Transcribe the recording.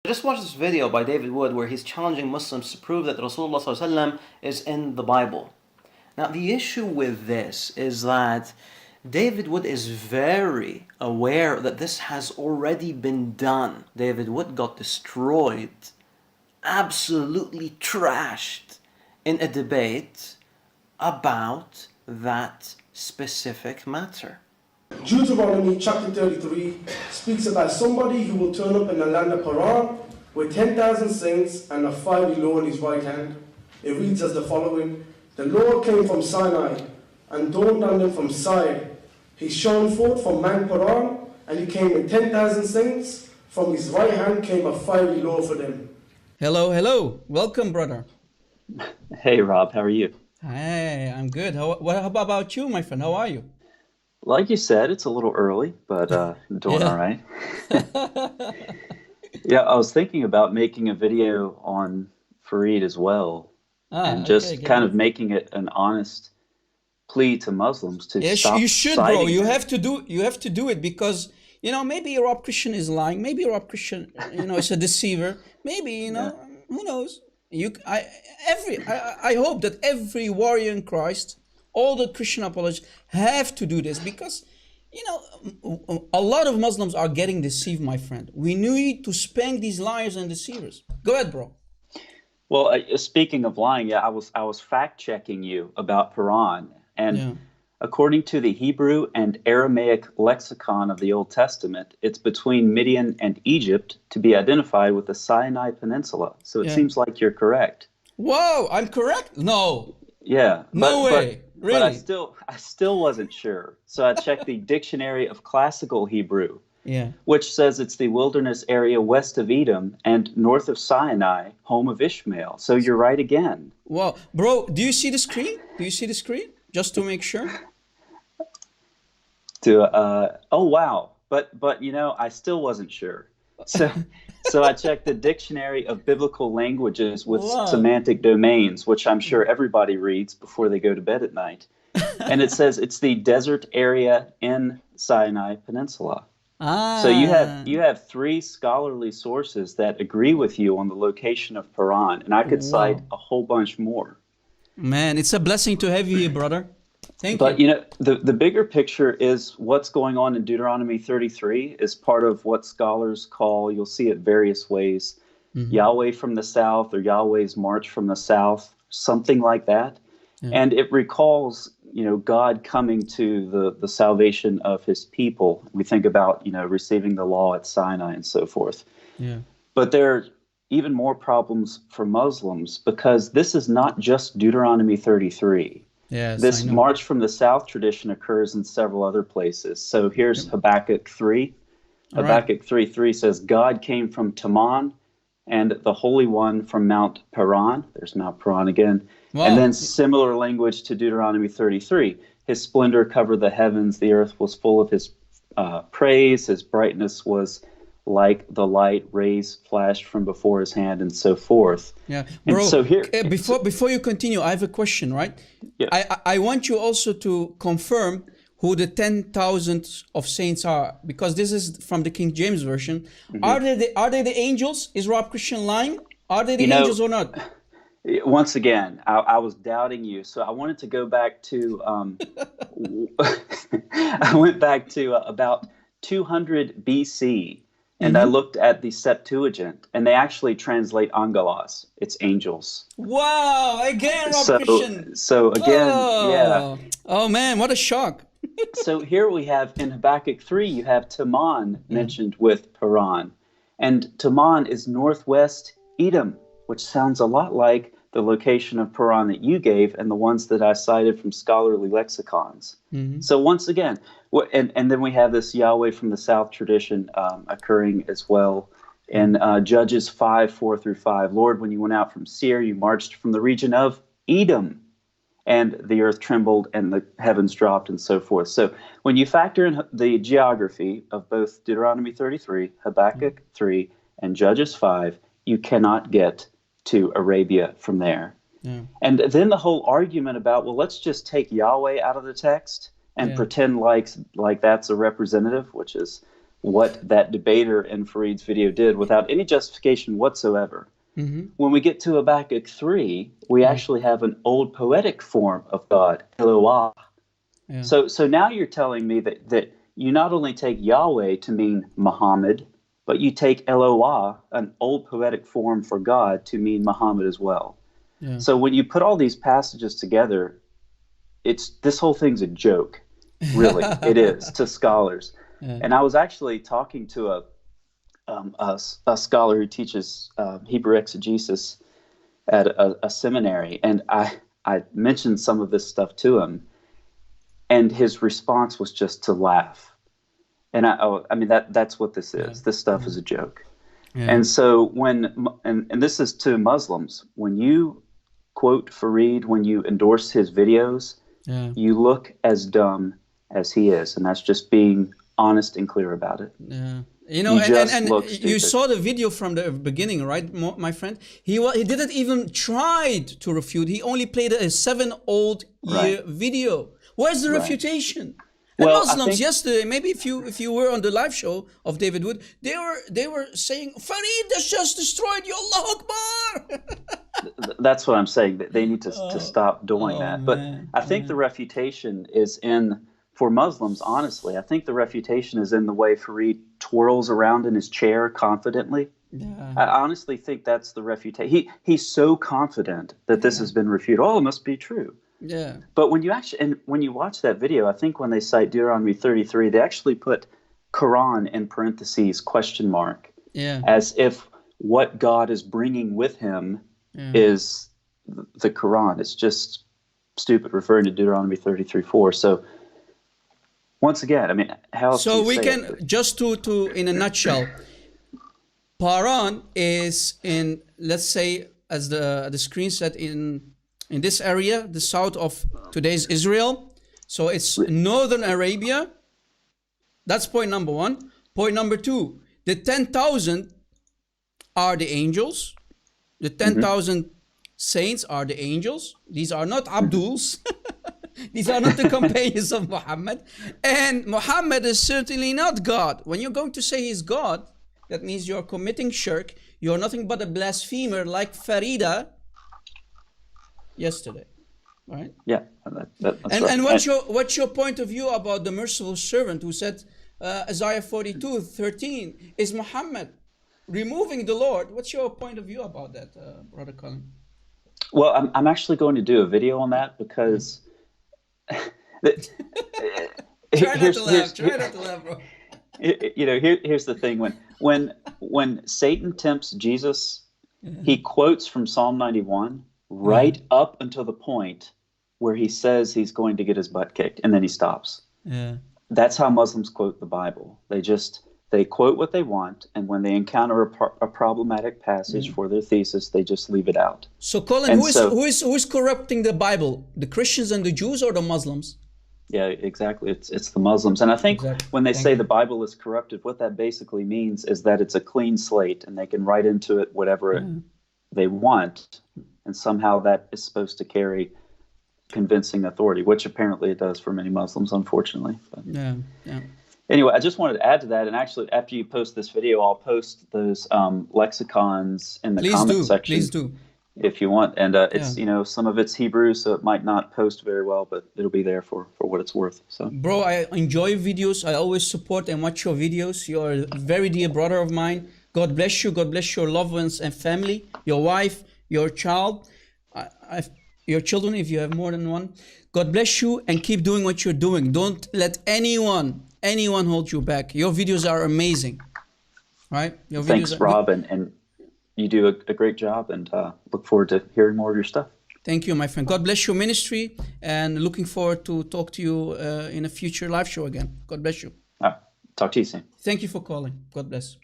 Just watch this video by David Wood where he's challenging Muslims to prove that Rasulullah ﷺ is in the Bible. Now, the issue with this is that David Wood is very aware that this has already been done. David Wood got destroyed, absolutely trashed in a debate about that specific matter. Deuteronomy chapter 33 speaks about somebody who will turn up in the land of Paran with 10,000 saints and a fiery law in his right hand. It reads as the following: The Lord came from Sinai and dawned on them from Side. He shone forth from Mount Paran, and he came with 10,000 saints. From his right hand came a fiery law for them. Hello, hello. Welcome, brother. Hey, Rob, how are you? Hey, I'm good. How about you, my friend? How are you? Like you said, it's a little early, but doing all right. Yeah, I was thinking about making a video on Farid as well, and just kind of making it an honest plea to Muslims to stop you should, bro. citing You him. have to do it because, maybe Arab Christian is lying. Maybe Arab Christian, is a deceiver. Maybe, who knows? I hope that every warrior in Christ, all the Christian apologists have to do this because, a lot of Muslims are getting deceived, my friend. We need to spank these liars and deceivers. Go ahead, bro. Well, speaking of lying, yeah, I was fact checking you about Quran, and according to the Hebrew and Aramaic lexicon of the Old Testament, it's between Midian and Egypt to be identified with the Sinai Peninsula. So it seems like you're correct. Whoa, I'm correct? No. Yeah. No way. Really? But I still wasn't sure. So I checked the Dictionary of Classical Hebrew, Yeah. which says it's the wilderness area west of Edom and north of Sinai, home of Ishmael. So you're right again. Wow. Bro, do you see the screen? Do you see the screen? Just to make sure. Oh wow. But I still wasn't sure. So I checked the Dictionary of Biblical Languages with semantic domains, which I'm sure everybody reads before they go to bed at night. And it says it's the desert area in Sinai Peninsula. So you have three scholarly sources that agree with you on the location of Paran, and I could cite a whole bunch more. Man, it's a blessing to have you here, brother. Thank But you. the bigger picture is what's going on in Deuteronomy 33 is part of what scholars call, you'll see it various ways, Yahweh from the south or Yahweh's march from the south, something like that. Yeah. And it recalls, God coming to the salvation of his people. We think about, receiving the law at Sinai and so forth. Yeah. But there are even more problems for Muslims because this is not just Deuteronomy 33. Yes, This I know. march from the south tradition occurs in several other places. So here's Habakkuk 3. All Habakkuk 3:3 says, God came from Teman and the Holy One from Mount Paran. There's Mount Paran again. Wow. And then similar language to Deuteronomy 33. His splendor covered the heavens. The earth was full of his praise. His brightness was like the light, rays flashed from before his hand, and so forth. Yeah, And bro. so here, Before you continue, I have a question, right? Yeah. I want you also to confirm who the 10,000 of saints are, because this is from the King James version. Are they the angels? Is Rob Christian lying? Are they the angels or not? Once again, I was doubting you, so I wanted to go back to. I went back to about 200 BC, and I looked at the Septuagint, and they actually translate angelos. It's angels. Wow! Again, Rob Christian. So again, yeah. Oh man, what a shock! So here we have in Habakkuk 3, you have Teman mentioned with Paran, and Teman is northwest Edom, which sounds a lot like the location of Paran that you gave and the ones that I cited from scholarly lexicons. So once again, and then we have this Yahweh from the south tradition occurring as well in Judges 5:4-5. Lord, when you went out from Seir, you marched from the region of Edom, and the earth trembled and the heavens dropped and so forth. So when you factor in the geography of both Deuteronomy 33, Habakkuk 3, and Judges 5, you cannot get to Arabia from there. Yeah. And then the whole argument about, well, let's just take Yahweh out of the text and pretend like that's a representative, which is what that debater in Farid's video did without any justification whatsoever. When we get to Habakkuk 3, we actually have an old poetic form of God, Eloah. Yeah. So now you're telling me that you not only take Yahweh to mean Muhammad, but you take Eloah, an old poetic form for God, to mean Muhammad as well. Yeah. So when you put all these passages together, this whole thing's a joke, really. It is, to scholars. Yeah. And I was actually talking to a scholar who teaches Hebrew exegesis at a seminary, and I mentioned some of this stuff to him, and his response was just to laugh. And I mean that's what this is. This stuff is a joke. Yeah. And so and this is to Muslims, when you quote Farid, when you endorse his videos, you look as dumb as he is, and that's just being honest and clear about it. Yeah. You know, and you saw the video from the beginning, right, my friend? He didn't even try to refute. He only played a 7-year-old video. Where's the refutation? And well, Muslims yesterday, maybe if you were on the live show of David Wood, they were saying, Farid has just destroyed you, Allah Akbar. That's what I'm saying. They need to stop doing that. But I think the refutation is in. For Muslims, honestly, I think the refutation is in the way Farid twirls around in his chair confidently. Yeah. I honestly think that's the refutation. He's so confident that this has been refuted. Oh, it must be true. Yeah. But when you watch that video, I think when they cite Deuteronomy 33, they actually put Quran in parentheses question mark. Yeah. As if what God is bringing with him is the Quran. It's just stupid referring to Deuteronomy 33:4. So. Once again, I mean, how else so we can just to in a nutshell, Paran is in, let's say, as the screen said, in this area, the south of today's Israel. So it's northern Arabia. That's point number one. Point number two, the 10,000 are the angels. The 10,000 saints are the angels. These are not Abduls. These are not the companions of Muhammad. And Muhammad is certainly not God. When you're going to say he's God, that means you're committing shirk. You're nothing but a blasphemer like Farida yesterday. Right? Yeah. That's right. And what's your point of view about the merciful servant who said Isaiah 42:13 is Muhammad removing the Lord? What's your point of view about that, Brother Colin? Well, I'm actually going to do a video on that because... Try not to laugh, bro. You know, here's the thing: when Satan tempts Jesus, he quotes from Psalm 91 right up until the point where he says he's going to get his butt kicked, and then he stops. Yeah, that's how Muslims quote the Bible. They quote what they want, and when they encounter a problematic passage for their thesis, they just leave it out. So, Colin, who is corrupting the Bible? The Christians and the Jews, or the Muslims? Yeah, exactly. It's the Muslims. And I think when they say the Bible is corrupted, what that basically means is that it's a clean slate, and they can write into it whatever they want, and somehow that is supposed to carry convincing authority, which apparently it does for many Muslims, unfortunately. But. Yeah. Anyway, I just wanted to add to that, and actually, after you post this video, I'll post those lexicons in the comment section. Please do. If you want. And it's, some of it's Hebrew, so it might not post very well, but it'll be there for what it's worth. So, bro, I enjoy videos. I always support and watch your videos. You're a very dear brother of mine. God bless you. God bless your loved ones and family, your wife, your child, your children, if you have more than one. God bless you, and keep doing what you're doing. Don't let anyone hold you back. Your videos are amazing, right? Thanks, Rob, and you do a great job, and look forward to hearing more of your stuff. Thank you, my friend. God bless your ministry, and looking forward to talk to you in a future live show again. God bless you. Talk to you soon. Thank you for calling. God bless.